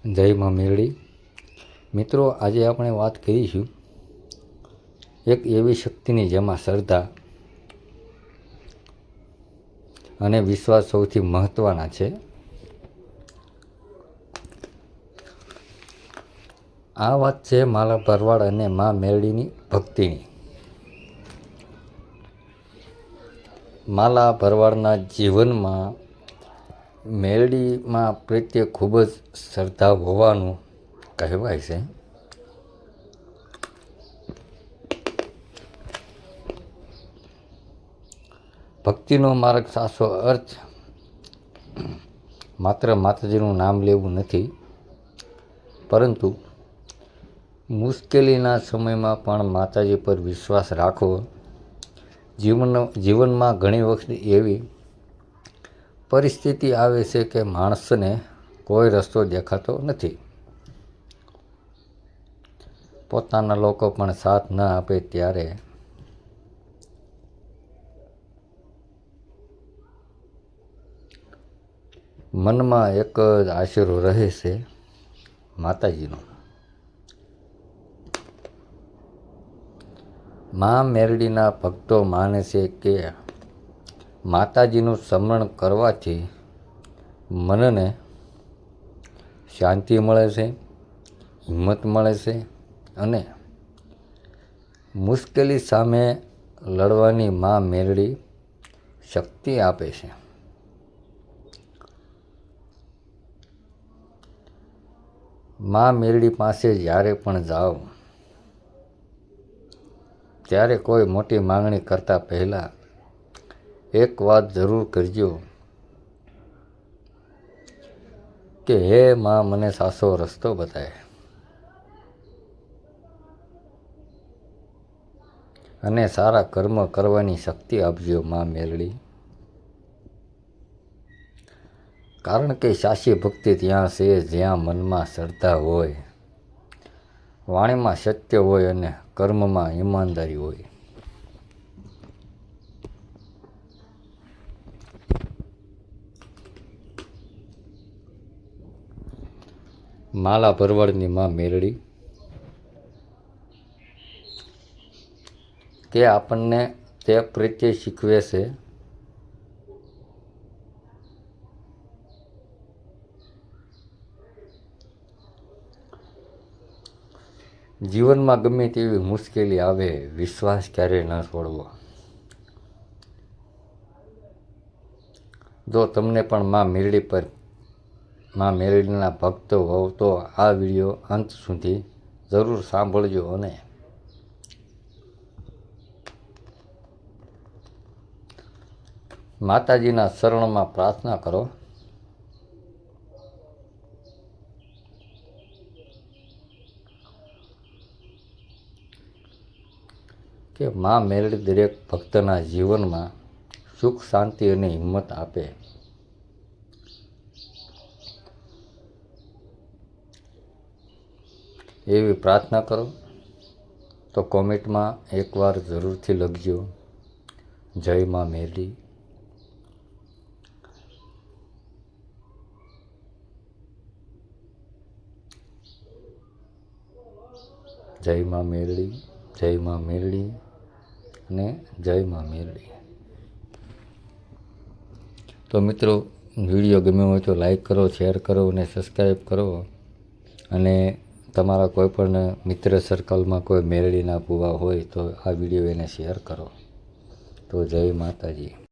જય માં મેરડી. મિત્રો, આજે આપણે વાત કરીશું એક એવી શક્તિની જેમાં શ્રદ્ધા અને વિશ્વાસ સૌથી મહત્ત્વના છે. આ વાત છે માલા ભરવાડ અને માં મેરડીની ભક્તિની. માલા ભરવાડના જીવનમાં મેરડીમાં પ્રત્યે ખૂબ જ શ્રદ્ધા હોવાનું કહેવાય છે. ભક્તિનો માર્ગ સાચો અર્થ માત્ર માતાજીનું નામ લેવું નથી, પરંતુ મુશ્કેલીના સમયમાં પણ માતાજી પર વિશ્વાસ રાખવો. જીવનમાં ઘણી વખત એવી પરિસ્થિતિ આવે છે કે માણસને કોઈ રસ્તો દેખાતો નથી. પોતાના લોકો પણ સાથ ન આપે ત્યારે મનમાં એક જ આશરો રહે છે, માતાજીનો. માં મેરડીના ભક્તો માને છે કે માતાજીનું સ્મરણ કરવાથી મનને શાંતિ મળે છે, હિંમત મળે છે અને મુશ્કેલી સામે લડવાની માં મેરડી શક્તિ આપે છે. માં મેરડી પાસે જ્યારે પણ જાઓ ત્યારે કોઈ મોટી માંગણી કરતાં પહેલાં એક વાત જરૂર કરજો કે હે માં, મને સાચો રસ્તો બતાવે અને સારા કર્મ કરવાની શક્તિ આપજો માં મેરડી. કારણ કે સાચી ભક્તિ ત્યાં છે જ્યાં મનમાં શ્રદ્ધા હોય, વાણીમાં સત્ય હોય અને કર્મમાં ઈમાનદારી હોય. માલા ભરવાડની માં મેરડી કે આપણને તે પ્રત્યે શીખવે છે જીવનમાં ગમે તેવી મુશ્કેલી આવે, વિશ્વાસ ક્યારેય ન છોડવો. જો તમને પણ માં મેરડીના ભક્ત હોવ તો આ વિડીયો અંત સુધી જરૂર સાંભળજો અને માતાજીના શરણમાં પ્રાર્થના કરો કે માં મેરડી દરેક ભક્તના જીવનમાં સુખ, શાંતિ અને હિંમત આપે. એવી પ્રાર્થના કરો તો કોમેન્ટમાં એકવાર જરૂરથી લખજો, જય માં મેરડી. જય માં મેરડી, જય માં મેરડી અને જય માં મેરડી. તો મિત્રો, વિડીયો ગમ્યો હોય તો લાઈક કરો, શેર કરો અને સબસ્ક્રાઈબ કરો. અને તમારા કોઈ પણ મિત્ર સર્કલમાં કોઈ મેરડીના ભૂવા હોય તો આ વિડીયો એને શેર કરો. તો જય માતાજી.